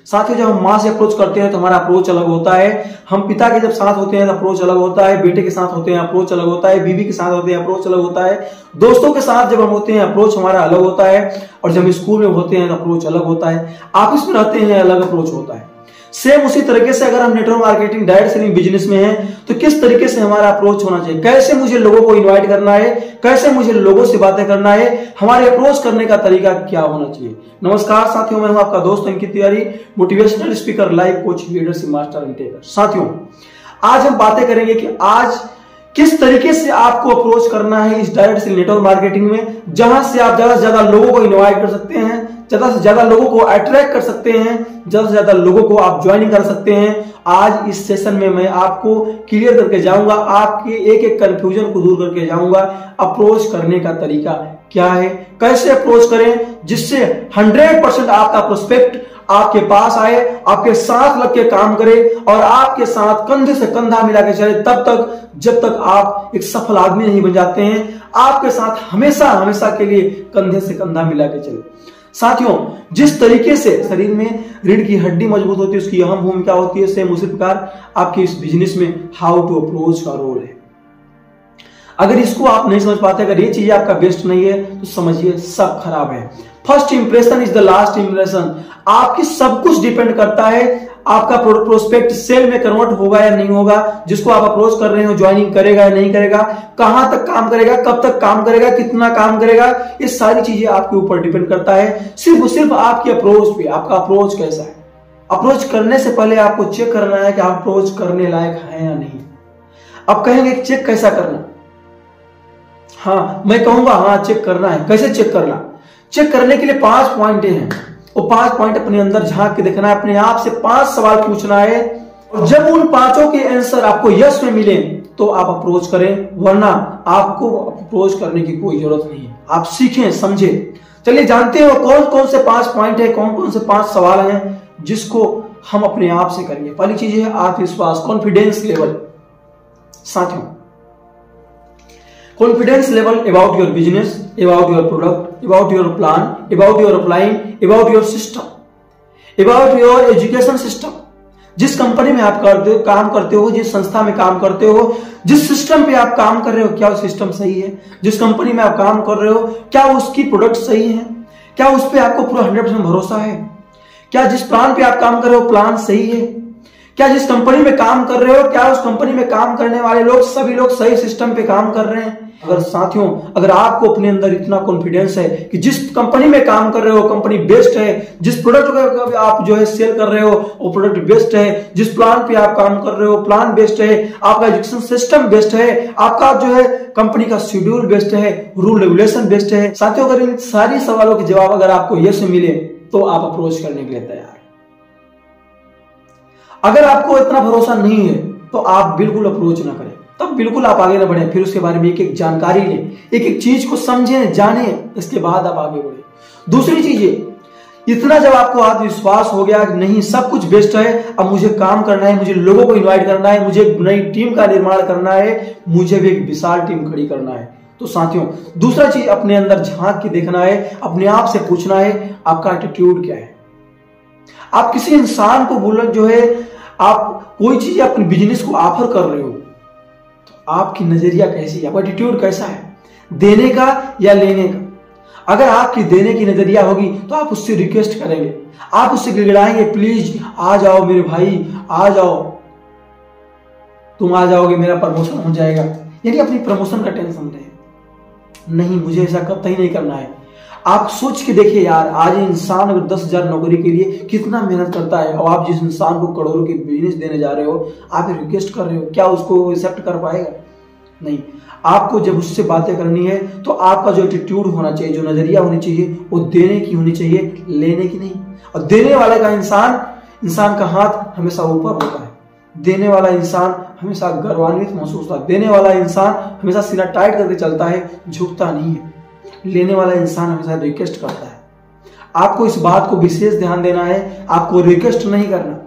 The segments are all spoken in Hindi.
साथियों, जब हम माँ से अप्रोच करते हैं तो हमारा अप्रोच अलग होता है। हम पिता के जब साथ होते हैं तो अप्रोच अलग होता है, बेटे के साथ होते हैं अप्रोच अलग होता है, बीवी के साथ होते हैं अप्रोच अलग होता है, दोस्तों के साथ जब हम होते हैं अप्रोच हमारा अलग होता है, और जब स्कूल में होते हैं तो अप्रोच अलग होता है, ऑफिस में रहते हैं अलग अप्रोच होता है। सेम उसी तरीके से अगर हम network marketing, direct selling business में हैं तो किस तरीके से हमारा अप्रोच होना चाहिए, कैसे मुझे लोगों को इनवाइट करना है, कैसे मुझे लोगों से बातें करना है, हमारे अप्रोच करने का तरीका क्या होना चाहिए। नमस्कार साथियों, मैं हूं आपका दोस्त Ankit Tiwari, motivational speaker, life coach, leadership master and trainer. साथियों, आज हम बातें करेंगे कि आज किस तरीके से आपको अप्रोच करना है इस डायरेक्ट सेलिंग नेटवर्क मार्केटिंग में, जहां से आप ज्यादा से ज्यादा लोगों को इनवाइट कर सकते हैं, ज्यादा से ज्यादा लोगों को अट्रैक्ट कर सकते हैं, ज्यादा से ज्यादा लोगों को आप ज्वाइनिंग कर सकते हैं। आज इस सेशन में मैं आपको क्लियर करके जाऊंगा, आपके एक एक कंफ्यूजन को दूर करके जाऊंगा। अप्रोच करने का तरीका क्या है, कैसे अप्रोच करें जिससे 100% आपका प्रोस्पेक्ट आपके पास आए, आपके साथ लग के काम करे और आपके साथ कंधे से कंधा मिला के चले, तब तक जब तक आप एक सफल आदमी नहीं बन जाते हैं। आपके साथ हमेशा हमेशा के लिए कंधे से कंधा मिला के चले। साथियों, जिस तरीके से शरीर में रीढ़ की हड्डी मजबूत होती है, उसकी अहम भूमिका होती है, सेम उसी प्रकार आपके इस बिजनेस में हाउ टू अप्रोच का रोल है। अगर इसको आप नहीं समझ पाते, अगर ये चीज आपका बेस्ट नहीं है तो समझिए सब खराब है। First impression is the last impression. आपकी सब कुछ डिपेंड करता है, आपका प्रोस्पेक्ट सेल में कन्वर्ट होगा या नहीं होगा, जिसको आप अप्रोच कर रहे हो ज्वाइनिंग करेगा या नहीं करेगा, कहां तक काम करेगा, कब तक काम करेगा, कितना काम करेगा, ये सारी चीजें आपके ऊपर डिपेंड करता है। सिर्फ आपकी अप्रोच पे, आपका अप्रोच कैसा है। अप्रोच करने से पहले आपको चेक करना है कि आप अप्रोच करने लायक है या नहीं। अब कहेंगे चेक कैसा करना, हाँ मैं कहूंगा हाँ चेक करना है। कैसे चेक करना? चेक करने के लिए 5 पॉइंट हैं। वो 5 पॉइंट अपने अंदर झांक के देखना है, अपने आप से 5 सवाल पूछना है, और जब उन 5 के आंसर आपको यस में मिले तो आप अप्रोच करें, वरना आपको अप्रोच करने की कोई जरूरत नहीं है। आप सीखें, समझें। चलिए जानते हैं कौन कौन से 5 पॉइंट है, कौन कौन से 5 सवाल हैं जिसको हम अपने आप से करेंगे। पहली चीज है आत्मविश्वास, कॉन्फिडेंस लेवल। साथियों, confidence level about your business, about your product, about your plan, about your applying, about your system, about your education system। जिस कंपनी में आप काम करते हो, जिस संस्था में काम करते हो, जिस सिस्टम पे आप काम कर रहे हो, क्या वो सिस्टम सही है? जिस कंपनी में आप काम कर रहे हो, क्या उसकी प्रोडक्ट सही है? क्या उस पे आपको पूरा 100% भरोसा है? क्या जिस प्लान पे आप काम कर रहे हो प्लान सही है? क्या जिस कंपनी में काम कर रहे हो, क्या उस कंपनी में काम करने वाले लोग, सभी लोग सही सिस्टम पे काम कर रहे हैं? अगर साथियों, अगर आपको अपने अंदर इतना कॉन्फिडेंस है कि जिस कंपनी में काम कर रहे हो कंपनी बेस्ट है, जिस प्रोडक्ट को आप जो है सेल कर रहे हो वो प्रोडक्ट बेस्ट है, जिस प्लान पे आप काम कर रहे हो प्लान बेस्ट है, आपका एजुकेशन सिस्टम बेस्ट है, आपका जो है कंपनी का शेड्यूल बेस्ट है, रूल रेगुलेशन बेस्ट है। साथियों, अगर इन सारी सवालों के जवाब अगर आपको यस मिले तो आप अप्रोच करने के लिए तैयार। अगर आपको इतना भरोसा नहीं है तो आप बिल्कुल अप्रोच ना करें, तब बिल्कुल आप आगे ना बढ़े। फिर उसके बारे में एक एक जानकारी लें, एक एक चीज को समझें, जानें, इसके बाद आप आगे बढ़े। दूसरी चीज है, इतना जब आपको आत्मविश्वास हो गया कि नहीं सब कुछ बेस्ट है, अब मुझे काम करना है, मुझे लोगों को इनवाइट करना है, मुझे नई टीम का निर्माण करना है, मुझे भी एक विशाल टीम खड़ी करना है, तो साथियों दूसरा चीज अपने अंदर झांक के देखना है, अपने आप से पूछना है आपका एटीट्यूड क्या है। आप किसी इंसान को बोल जो है, आप कोई चीज अपने बिजनेस को ऑफर कर रहे हो, तो आपकी नजरिया कैसी है, आपका एटीट्यूड कैसा है, देने का या लेने का। अगर आपकी देने की नजरिया होगी तो आप उससे रिक्वेस्ट करेंगे, आप उससे गिड़गिड़ाएंगे, प्लीज आ जाओ मेरे भाई, आ जाओ, तुम आ जाओगे मेरा प्रमोशन हो जाएगा। यानी अपनी प्रमोशन का टेंशन नहीं, मुझे ऐसा कतई नहीं करना है। आप सोच के देखिए यार, आज इंसान अगर 10,000 नौकरी के लिए कितना मेहनत करता है, और आप जिस इंसान को करोड़ों की बिजनेस देने जा रहे हो, आप रिक्वेस्ट कर रहे हो, क्या उसको एक्सेप्ट कर पाएगा? नहीं। आपको जब उससे बातें करनी है तो आपका जो एटीट्यूड होना चाहिए, जो नजरिया होनी चाहिए, वो देने की होनी चाहिए, लेने की नहीं। और देने वाले का इंसान का हाथ हमेशा ऊपर होता है, देने वाला इंसान हमेशा गर्वान्वित महसूस होता है, देने वाला इंसान हमेशा सीना टाइट करके चलता है, झुकता नहीं है। लेने वाला इंसान हमेशा रिक्वेस्ट करता है। आपको इस बात को विशेष ध्यान देना है, आपको रिक्वेस्ट नहीं करना,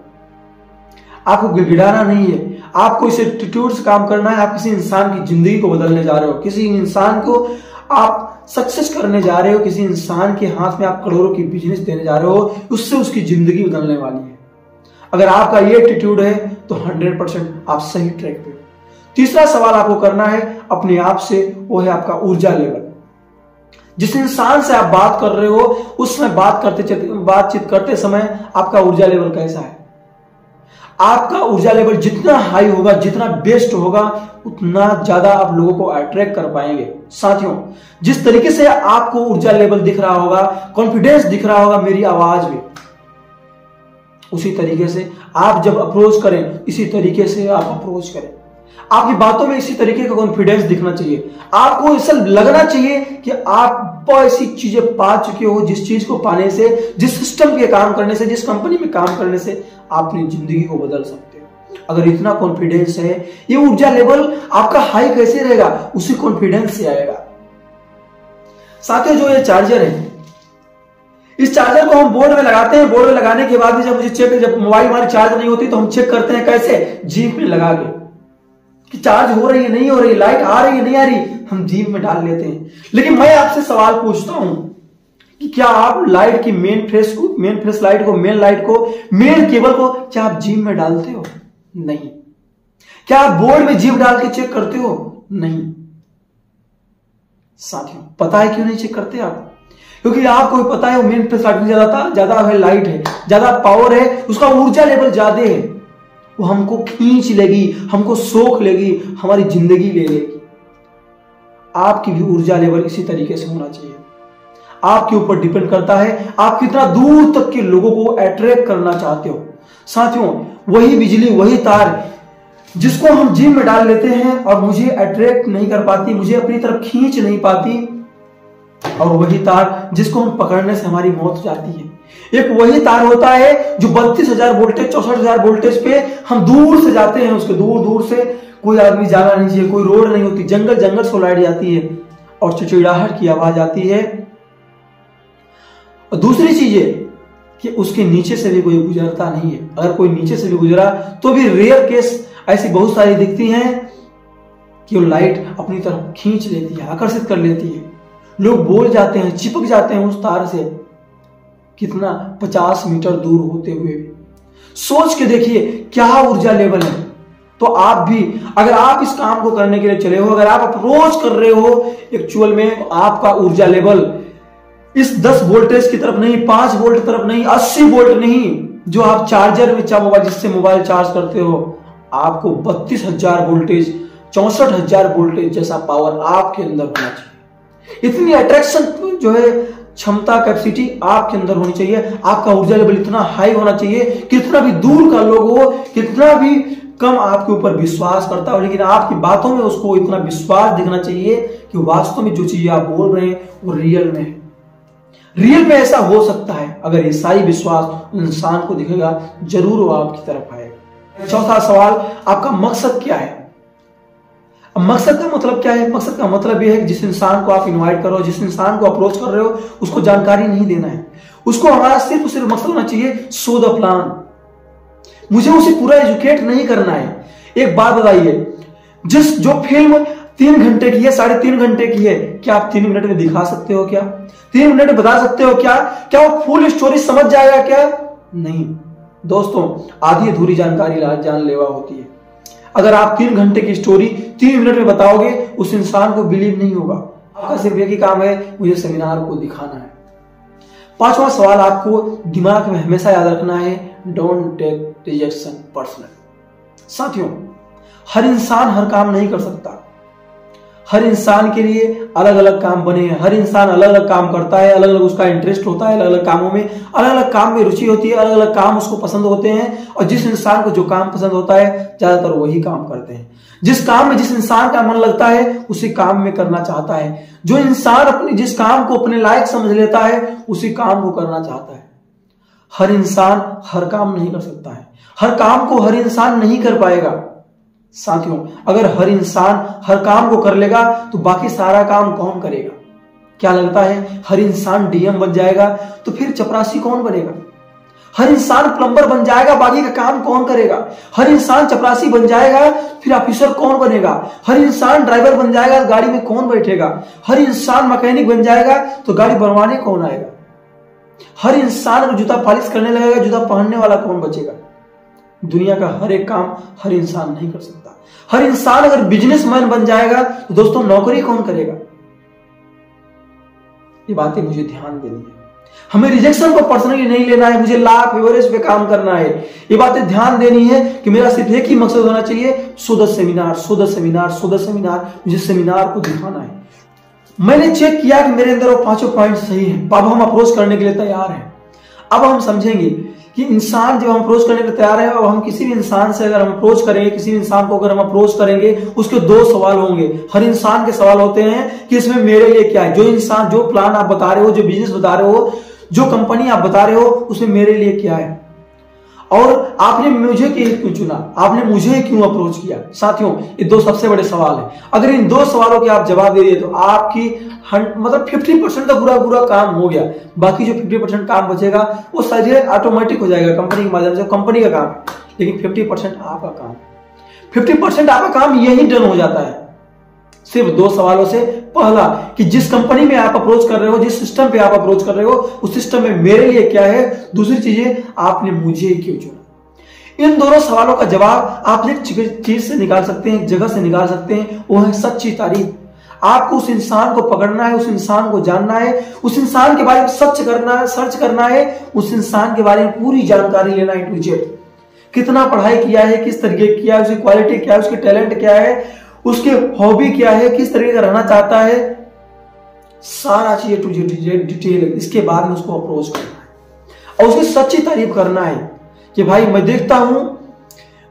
आपको गिड़गिड़ाना नहीं है, आपको इस एटीट्यूड से काम करना है। आप किसी इंसान की जिंदगी को बदलने जा रहे हो, किसी इंसान को आप सक्सेस करने जा रहे हो, किसी इंसान के हाथ में आप करोड़ों की बिजनेस देने जा रहे हो, उससे उसकी जिंदगी बदलने वाली है। अगर आपका ये एटीट्यूड है तो 100% आप सही ट्रैक पे हो। तीसरा सवाल आपको करना है अपने आप से, वो है आपका ऊर्जा लेवल। जिस इंसान से आप बात कर रहे हो उसमें बातचीत करते समय आपका ऊर्जा लेवल कैसा है? आपका ऊर्जा लेवल जितना हाई होगा, जितना बेस्ट होगा, उतना ज्यादा आप लोगों को अट्रैक्ट कर पाएंगे। साथियों, जिस तरीके से आपको ऊर्जा लेवल दिख रहा होगा, कॉन्फिडेंस दिख रहा होगा मेरी आवाज में, उसी तरीके से आप जब अप्रोच करें, इसी तरीके से आप अप्रोच करें। आपकी बातों में इसी तरीके का कॉन्फिडेंस दिखना चाहिए। आपको ऐसा लगना चाहिए कि आप ऐसी चीजें पा चुके हो, जिस चीज को पाने से, जिस सिस्टम के काम करने से, जिस कंपनी में काम करने से आप अपनी जिंदगी को बदल सकते हो। अगर इतना कॉन्फिडेंस है, ये ऊर्जा लेवल आपका हाई कैसे रहेगा? उसी कॉन्फिडेंस से आएगा। साथियों, जो ये चार्जर है, इस चार्जर को हम बोर्ड में लगाते हैं। बोर्ड में लगाने के बाद भी जब मोबाइल हमारी चार्ज नहीं होती तो हम चेक करते हैं कैसे? जीप में लगा के कि चार्ज हो रही है, नहीं हो रही, लाइट आ रही है, नहीं आ रही, हम जीप में डाल लेते हैं। लेकिन मैं आपसे सवाल पूछता हूं कि क्या आप लाइट की मेन फेस लाइट को, मेन केबल को क्या आप जीप में डालते हो? नहीं। क्या आप बोर्ड में जीप डाल के चेक करते हो? नहीं। साथियों, पता है क्यों नहीं चेक करते आप? क्योंकि आपको पता है वो मेन फेस लाइट में ज्यादा है, लाइट है, ज्यादा पावर है, उसका ऊर्जा लेवल ज्यादा है, वो हमको खींच लेगी, हमको सोख लेगी, हमारी जिंदगी ले लेगी। आपकी भी ऊर्जा लेवल इसी तरीके से होना चाहिए। आपके ऊपर डिपेंड करता है आप कितना दूर तक के लोगों को अट्रैक्ट करना चाहते हो। साथियों, वही बिजली, वही तार जिसको हम जिम में डाल लेते हैं और मुझे अट्रैक्ट नहीं कर पाती, मुझे अपनी तरफ खींच नहीं पाती, और वही तार जिसको हम पकड़ने से हमारी मौत हो जाती है। एक वही तार होता है जो 32,000 वोल्टेज, 64,000 वोल्टेज पे हम दूर से जाते हैं, उसके दूर से कोई आदमी जाना नहीं चाहिए, कोई रोड नहीं होती, जंगल से लाइट जाती है और चिड़चिड़ाहट की आवाज आती है। और दूसरी चीज है कि उसके नीचे से भी कोई गुजरता नहीं है। अगर कोई नीचे से भी गुजरा तो भी रेयर केस ऐसी बहुत सारी दिखती हैं कि वो लाइट अपनी तरफ खींच लेती है, आकर्षित कर लेती है। लोग बोल जाते हैं, चिपक जाते हैं उस तार से, कितना 50 मीटर दूर होते हुए भी। सोच के देखिए क्या ऊर्जा लेवल है। तो आप भी, अगर आप इस काम को करने के लिए चले हो, अगर आप अप्रोच कर रहे हो एक्चुअल में, आपका ऊर्जा लेवल इस 10 वोल्टेज की तरफ नहीं, 5 वोल्ट की तरफ नहीं, 80 वोल्ट नहीं, जो आप चार्जर में जिससे मोबाइल चार्ज करते हो, आपको 32,000 वोल्टेज, 64,000 वोल्टेज जैसा पावर आपके अंदर होना चाहिए। इतनी अट्रैक्शन जो है, क्षमता, कैपेसिटी आपके अंदर होनी चाहिए। आपका ऊर्जा लेवल इतना हाई होना चाहिए, कितना भी दूर का लोग हो, कितना भी कम आपके ऊपर विश्वास करता हो, लेकिन आपकी बातों में उसको इतना विश्वास दिखना चाहिए कि वास्तव में जो चीजें आप बोल रहे हैं वो रियल में है। रियल में ऐसा हो सकता है। अगर ये सारी विश्वास इंसान को दिखेगा, जरूर वो आपकी तरफ आएगा। चौथा सवाल, आपका मकसद क्या है? अब मकसद का मतलब क्या है? मकसद का मतलब यह है कि जिस इंसान को आप इनवाइट करो, जिस इंसान को अप्रोच कर रहे हो, उसको जानकारी नहीं देना है। उसको हमारा सिर्फ मकसद होना चाहिए, शो द प्लान। मुझे उसे पूरा एजुकेट नहीं करना है। एक बात बताइए, जो फिल्म 3 घंटे की है, 3.5 घंटे की है, क्या आप 3 मिनट में दिखा सकते हो? क्या 3 मिनट में बता सकते हो? क्या वो फुल स्टोरी समझ जाएगा? क्या नहीं। दोस्तों, आधी अधूरी जानकारी जानलेवा होती है। अगर आप 3 घंटे की स्टोरी 3 मिनट में बताओगे, उस इंसान को बिलीव नहीं होगा। आपका सिर्फ एक ही काम है, मुझे सेमिनार को दिखाना है। 5वां सवाल आपको दिमाग में हमेशा याद रखना है, डोंट टेक रिजेक्शन पर्सनल। साथियों, हर इंसान हर काम नहीं कर सकता। हर इंसान के लिए अलग अलग काम बने हैं। हर इंसान अलग अलग काम करता है, अलग अलग उसका इंटरेस्ट होता है, अलग अलग कामों में, अलग अलग काम में रुचि होती है, अलग अलग काम उसको पसंद होते हैं। और जिस इंसान को जो काम पसंद होता है, ज्यादातर वही काम करते हैं। जिस काम में जिस इंसान का मन लगता है, उसी काम में करना चाहता है। जो इंसान जिस काम को अपने लायक समझ लेता है, उसी काम को करना चाहता है। हर इंसान हर काम नहीं कर सकता है। हर काम को हर इंसान नहीं कर पाएगा। साथियों, अगर हर इंसान हर काम को कर लेगा तो बाकी सारा काम कौन करेगा? क्या लगता है हर इंसान डीएम बन जाएगा तो फिर चपरासी कौन बनेगा? हर इंसान प्लम्बर बन जाएगा, बाकी का काम कौन करेगा? हर इंसान चपरासी बन जाएगा, फिर ऑफिसर कौन बनेगा? हर इंसान ड्राइवर बन जाएगा, गाड़ी में कौन बैठेगा? हर इंसान मैकेनिक बन जाएगा तो गाड़ी बनवाने कौन आएगा? हर इंसान अगर जूता पॉलिश करने लगेगा, जूता पहनने वाला कौन बचेगा? दुनिया का हर एक काम हर इंसान नहीं कर सकता। हर इंसान अगर बिजनेसमैन बन जाएगा तो दोस्तों नौकरी कौन करेगा? ये बातें मुझे ध्यान देनी है। हमें रिजेक्शन को पर्सनली नहीं लेना है, मुझे लाख एवरेज पे काम करना है। ये बातें ध्यान देनी है कि मेरा सिर्फ एक ही मकसद होना चाहिए, 100 सेमिनार, 100 सेमिनार, 100 सेमिनार, मुझे सेमिनार को दिखाना है। मैंने चेक किया कि मेरे अंदर वो 5 पॉइंट सही है। अब हम अप्रोच करने के लिए तैयार हैं। अब हम समझेंगे कि इंसान जब हम अप्रोच करने के लिए तैयार है, अब हम किसी भी इंसान से अगर हम अप्रोच करेंगे, किसी भी इंसान को अगर हम अप्रोच करेंगे, उसके 2 सवाल होंगे। हर इंसान के सवाल होते हैं कि इसमें मेरे लिए क्या है। जो इंसान, जो प्लान आप बता रहे हो, जो बिजनेस बता रहे हो, जो कंपनी आप बता रहे हो, उसमें मेरे लिए क्या है, और आपने मुझे क्यों चुना, आपने मुझे क्यों अप्रोच किया। साथियों, ये 2 सबसे बड़े सवाल हैं। अगर इन 2 सवालों के आप जवाब दे दिए तो आपकी मतलब 50% का पूरा काम हो गया। बाकी जो 50% काम बचेगा वो सारे ऑटोमेटिक हो जाएगा कंपनी के माध्यम से, कंपनी का काम है। लेकिन 50% आपका काम, 50% आपका काम यही डन हो जाता है सिर्फ 2 सवालों से। पहला कि जिस कंपनी में आप अप्रोच कर रहे हो, जिस सिस्टम पे आप अप्रोच कर रहे हो, उस सिस्टम में मेरे लिए क्या है। दूसरी चीजें, आपने मुझे क्यों चुना। इन दोनों सवालों का जवाब आप एक चीज से निकाल सकते हैं, एक जगह से निकाल सकते हैं, वो है सच्ची तारीफ। आपको उस इंसान को पकड़ना है, उस इंसान को जानना है, उस इंसान के बारे में सर्च करना है, उस इंसान के बारे में पूरी जानकारी लेना है, टू जेड। कितना पढ़ाई किया है, किस तरीके किया है, उसकी क्वालिटी क्या है, उसकी टैलेंट क्या है, उसके हॉबी क्या है, किस तरीके का रहना चाहता है, सारा चीज टू जेड डिटेल। इसके बाद में उसको अप्रोच करना है और उसकी सच्ची तारीफ करना है कि भाई मैं देखता हूं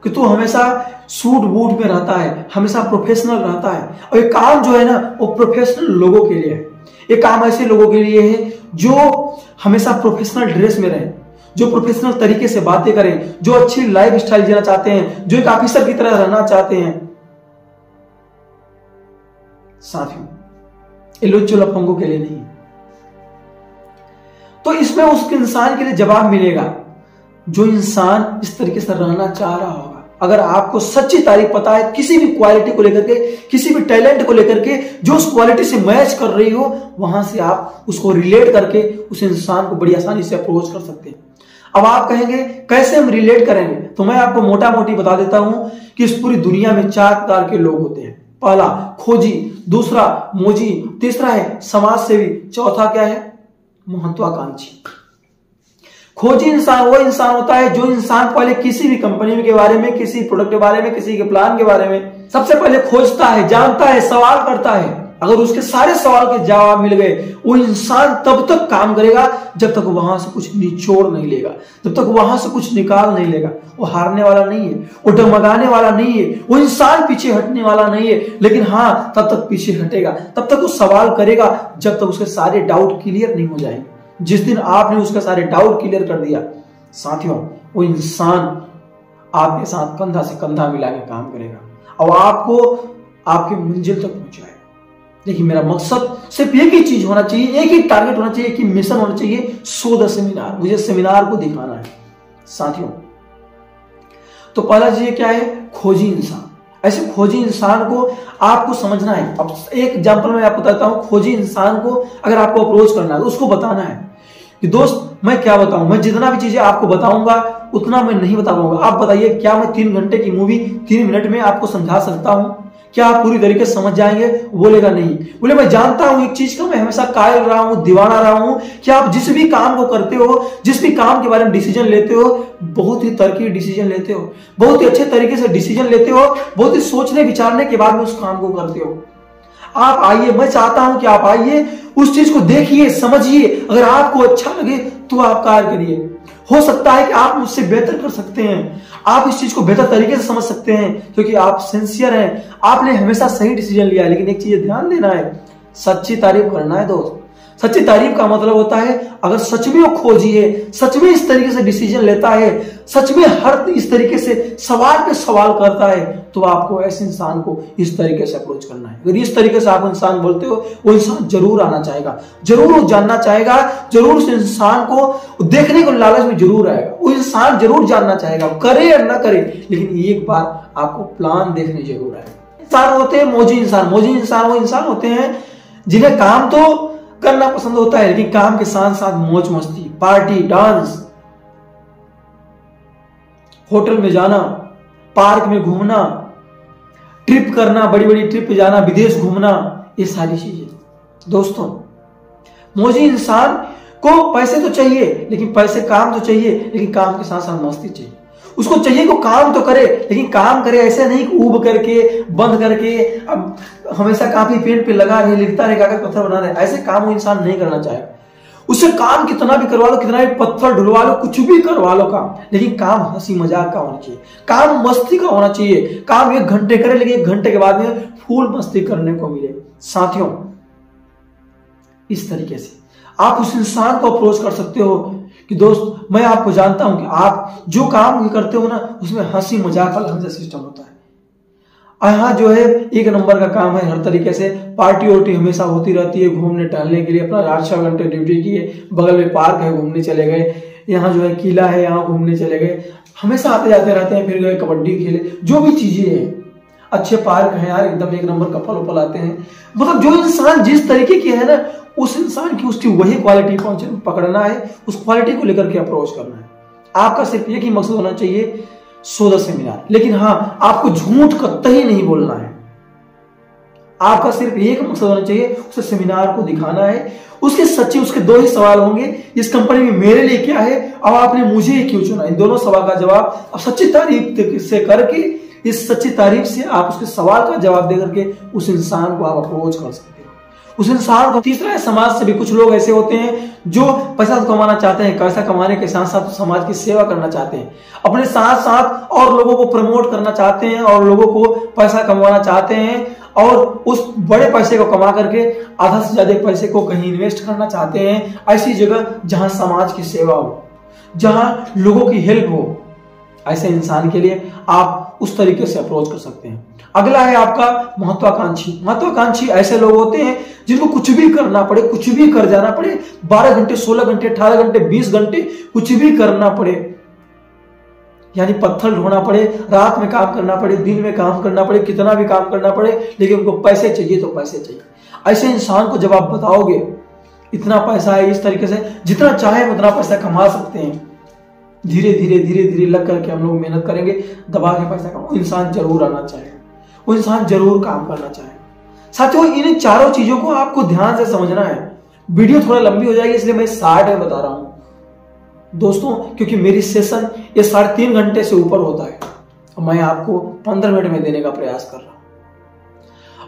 कि तू हमेशा सूट बूट में रहता है, हमेशा प्रोफेशनल रहता है। और ये काम जो है ना, वो प्रोफेशनल लोगों के लिए है। ये काम ऐसे लोगों के लिए है जो हमेशा प्रोफेशनल ड्रेस में रहे, जो प्रोफेशनल तरीके से बातें करें, जो अच्छी लाइफ स्टाइल जीना चाहते हैं, जो एक ऑफिसर की तरह रहना चाहते हैं। साथियों, ये लुच्चो लफंगों के लिए नहीं। तो इसमें उस इंसान के लिए जवाब मिलेगा जो इंसान इस तरीके से रहना चाह रहा होगा। अगर आपको सच्ची तारीफ पता है किसी भी क्वालिटी को लेकर के, किसी भी टैलेंट को लेकर के, जो उस क्वालिटी से मैच कर रही हो, वहां से आप उसको रिलेट करके उस इंसान को बड़ी आसानी से अप्रोच कर सकते हैं। अब आप कहेंगे कैसे हम रिलेट करेंगे, तो मैं आपको मोटा मोटी बता देता हूं कि इस पूरी दुनिया में 4 प्रकार के लोग होते हैं। पहला खोजी, दूसरा मोजी, तीसरा है समाज सेवी, चौथा क्या है, महत्वाकांक्षी। खोजी इंसान वो इंसान होता है जो इंसान पहले किसी भी कंपनी के बारे में, किसी प्रोडक्ट के बारे में, किसी के प्लान के बारे में सबसे पहले खोजता है, जानता है, सवाल करता है। अगर उसके सारे सवाल के जवाब मिल गए, वो इंसान तब तक काम करेगा जब तक वहां से कुछ निचोड़ नहीं लेगा, जब तक वहां से कुछ निकाल नहीं लेगा। वो हारने वाला नहीं है, वो डगमगाने वाला नहीं है, वो इंसान पीछे हटने वाला नहीं है। लेकिन हाँ, तब तक पीछे हटेगा, तब तक वो सवाल करेगा जब तक उसके सारे डाउट क्लियर नहीं हो जाएंगे। जिस दिन आपने उसका सारे डाउट क्लियर कर दिया, साथियों, वो इंसान आपके साथ कंधा से कंधा मिला के काम करेगा और आपको आपकी मंजिल तक पहुंचाएगा। देखिए, मेरा मकसद सिर्फ एक ही चीज होना चाहिए, एक ही टारगेट होना चाहिए, एक ही मिशन होना चाहिए, 100 सेमिनार। मुझे सेमिनार को दिखाना है साथियों। तो पहला चीज क्या है, खोजी इंसान। ऐसे खोजी इंसान को आपको समझना है। अब एक एग्जांपल मैं आपको बताता हूं। खोजी इंसान को अगर आपको अप्रोच करना है तो उसको बताना है कि दोस्त मैं क्या बताऊं, मैं जितना भी चीजें आपको बताऊंगा उतना मैं नहीं बता पाऊंगा। आप बताइए, क्या मैं 3 घंटे की मूवी 3 मिनट में आपको समझा सकता हूं? क्या आप पूरी तरीके से समझ जाएंगे? बोलेगा नहीं। बोले मैं जानता हूं एक चीज का, मैं हमेशा कायल रहा हूं, दीवाना रहा हूं कि आप जिस भी काम को करते हो, जिस भी काम के बारे में डिसीजन लेते हो, बहुत ही तरकीब डिसीजन लेते हो, बहुत ही अच्छे तरीके से डिसीजन लेते हो, बहुत ही सोचने विचारने के बाद में उस काम को करते हो। आप आइए, मैं चाहता हूं कि आप आइए, उस चीज को देखिए, समझिए। अगर आपको अच्छा लगे तो आप कार्य करिए। हो सकता है कि आप मुझसे बेहतर कर सकते हैं, आप इस चीज को बेहतर तरीके से समझ सकते हैं क्योंकि आप सिंसियर हैं, आपने हमेशा सही डिसीजन लिया है। लेकिन एक चीज ध्यान देना है, सच्ची तारीफ करना है दोस्त। सच्ची तारीफ का मतलब होता है अगर सच में वो खोजी है, सच में इस तरीके से डिसीजन लेता है, सच में हर इस तरीके से सवाल पे सवाल करता है, तो आपको ऐसे इंसान को इस तरीके से अप्रोच करना है। अगर इस तरीके से आप इंसान बोलते हो, वो इंसान जरूर आना चाहेगा, जरूर वो जानना चाहेगा, जरूर उस इंसान को देखने को लालच में जरूर आएगा, वो इंसान जरूर जानना चाहेगा, करे या ना करे, लेकिन एक बार आपको प्लान देखने जरूर आएगा। इंसान होते हैं मौजी इंसान। मौजी इंसान वो इंसान होते हैं जिन्हें काम तो करना पसंद होता है, लेकिन काम के साथ साथ मौज मस्ती, पार्टी, डांस, होटल में जाना, पार्क में घूमना, ट्रिप करना, बड़ी बड़ी ट्रिप पे जाना, विदेश घूमना, ये सारी चीजें। दोस्तों, मौजी इंसान को पैसे तो चाहिए, लेकिन पैसे काम तो चाहिए, लेकिन काम के साथ साथ मस्ती चाहिए। उसको चाहिए कि काम तो करे, लेकिन काम करे ऐसे नहीं कि ऊब करके, बंद करके, अब हमेशा कापी पेन पे लगा रहे, लिखता रहे, कागज पत्थर बना रहे, ऐसे काम वो इंसान नहीं करना चाहेगा। उससे काम कितना भी करवा लो, कितना भी पत्थर ढुलवा लो, कुछ भी करवा लो काम, लेकिन काम हंसी मजाक का होना चाहिए, काम मस्ती का होना चाहिए। काम 1 घंटे करे, लेकिन 1 घंटे के बाद में फुल मस्ती करने को मिले। साथियों, इस तरीके से आप उस इंसान को अप्रोच कर सकते हो कि दोस्त, मैं आपको जानता हूं कि आप जो काम करते हो ना, उसमें हंसी मजाक वाला हमेशा सिस्टम होता है। यहाँ जो है 1 नंबर का काम है, हर तरीके से पार्टी वार्टी हमेशा होती रहती है, घूमने टहलने के लिए अपना 8-6 घंटे ड्यूटी किए, बगल में पार्क है, घूमने चले गए, यहाँ जो है किला है, यहाँ घूमने चले गए, हमेशा आते जाते रहते हैं, फिर गए कबड्डी खेले, जो भी चीजें हैं, अच्छे पार्क है यार, एकदम 1 नंबर कपल उपल आते हैं। मतलब जो इंसान जिस तरीके की है ना, उस इंसान की उसकी वही क्वालिटी पकड़ना है, उस क्वालिटी को लेकर के अप्रोच करना है। आपका सिर्फ एक ही मकसद होना चाहिए, 100-10 सेमिनार। लेकिन हाँ, आपको झूठ कतई नहीं बोलना है। आपका सिर्फ एक मकसद होना चाहिए, उसे सेमिनार को दिखाना है। उसके सच्चे उसके 2 ही सवाल होंगे, इस कंपनी में मेरे लिए क्या है और आपने मुझे क्यों चुना। इन दोनों सवाल का जवाब आप सच्ची तारीफ से करके, इस सच्ची तारीफ से आप उसके सवाल का जवाब दे करके उस इंसान को आप अप्रोच कर सकते हो। उस इंसान को तीसरा है, समाज से भी कुछ लोग ऐसे होते हैं जो पैसा तो कमाना चाहते हैं, पैसा कमाने के साथ साथ समाज की सेवा करना चाहते हैं, अपने साथ साथ और लोगों को प्रमोट करना चाहते हैं और लोगों को पैसा कमाना चाहते हैं, और उस बड़े पैसे को कमा करके आधा से ज्यादा पैसे को कहीं इन्वेस्ट करना चाहते हैं, ऐसी जगह जहां समाज की सेवा हो, जहां लोगों की हेल्प हो। ऐसे इंसान के लिए आप उस तरीके से अप्रोच कर सकते हैं। अगला है आपका महत्वाकांक्षी। महत्वाकांक्षी ऐसे लोग होते हैं जिनको कुछ भी करना पड़े, कुछ भी कर जाना पड़े, 12 घंटे, 16 घंटे, 18 घंटे, 20 घंटे कुछ भी करना पड़े, यानी पत्थर ढोना पड़े, रात में काम करना पड़े, दिन में काम करना पड़े, कितना भी काम करना पड़े, लेकिन उनको पैसे चाहिए तो पैसे चाहिए। ऐसे इंसान को जब आप बताओगे इतना पैसा है, इस तरीके से जितना चाहे उतना पैसा कमा सकते हैं, धीरे धीरे धीरे धीरे लग करके हम लोग मेहनत करेंगे, दबा के पैसा कमाओ, इंसान जरूर आना चाहेगा, वो इंसान जरूर काम करना चाहेगा। साथियों, इन चारों चीजों को आपको ध्यान से समझना है। वीडियो थोड़ा लंबी हो जाएगी, इसलिए मैं 60 में बता रहा हूं दोस्तों, क्योंकि मेरी सेशन ये 3.5 घंटे से ऊपर होता है और मैं आपको 15 मिनट में देने का प्रयास कर रहा हूं।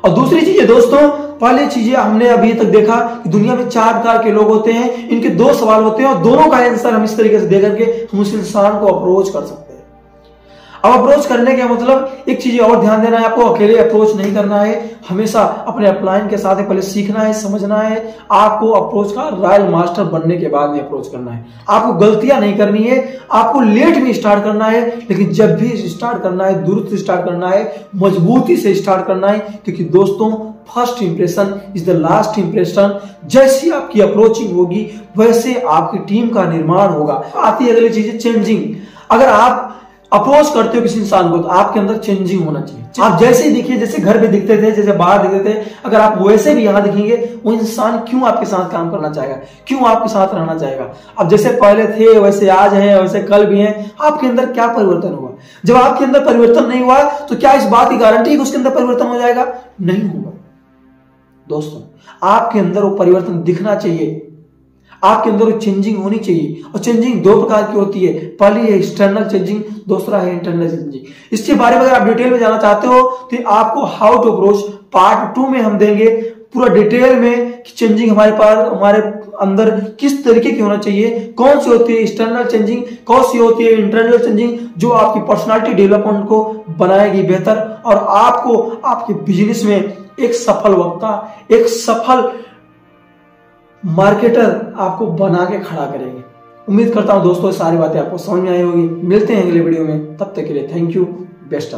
और दूसरी चीज है दोस्तों, पहले चीजें हमने अभी तक देखा कि दुनिया में 4 प्रकार के लोग होते हैं, इनके 2 सवाल होते हैं और दोनों का आंसर हम इस तरीके से दे करके हम उस इंसान को अप्रोच कर सकते हैं। अब अप्रोच करने का मतलब एक चीज और ध्यान देना है, आपको अकेले अप्रोच नहीं करना है, हमेशा अपने अपलाइन के साथ पहले सीखना है, समझना है। आपको अप्रोच का रॉयल मास्टर बनने के बाद में अप्रोच करना है। आपको गलतियां नहीं करनी है, आपको लेट में स्टार्ट करना है, लेकिन जब भी स्टार्ट करना है दुरुस्त स्टार्ट करना है, मजबूती से स्टार्ट करना है, क्योंकि दोस्तों first impression is the last impression. जैसी आपकी अप्रोचिंग होगी वैसे आपकी टीम का निर्माण होगा। आती है अगली चीज, चेंजिंग। अगर आप अप्रोच करते हो किसी इंसान को तो आपके अंदर चेंजिंग होना चाहिए। आप जैसे ही दिखिए, जैसे घर पे दिखते थे, जैसे बाहर दिखते थे, अगर आप वैसे भी यहां दिखेंगे, वो इंसान क्यों आपके साथ काम करना चाहेगा, क्यों आपके साथ रहना चाहेगा। अब जैसे पहले थे वैसे आज हैं, वैसे कल भी हैं, आपके अंदर क्या परिवर्तन हुआ। जब आपके अंदर परिवर्तन नहीं हुआ तो क्या इस बात की गारंटी है कि उसके अंदर परिवर्तन हो जाएगा? नहीं होगा। दोस्तों, आपके अंदर वो परिवर्तन दिखना चाहिए, आपके अंदर वो चेंजिंग होनी चाहिए। और चेंजिंग 2 प्रकार की होती है, पहली है एक्सटर्नल चेंजिंग, दूसरा है इंटरनल चेंजिंग। इसके बारे में अगर आप डिटेल में जाना चाहते हो तो आपको हाउ टू अप्रोच पार्ट 2 में हम देंगे पूरा डिटेल में कि चेंजिंग हमारे अंदर किस तरीके की होना चाहिए, कौन सी होती है एक्सटर्नल चेंजिंग, कौन सी होती है इंटरनल चेंजिंग, जो आपकी पर्सनालिटी डेवलपमेंट को बनाएगी बेहतर और आपको आपके बिजनेस में एक सफल वक्ता, एक सफल मार्केटर आपको बना के खड़ा करेंगे। उम्मीद करता हूं दोस्तों सारी बातें आपको समझ में आई होगी। मिलते हैं अगले वीडियो में, तब तक के लिए थैंक यू, बेस्ट ऑफ।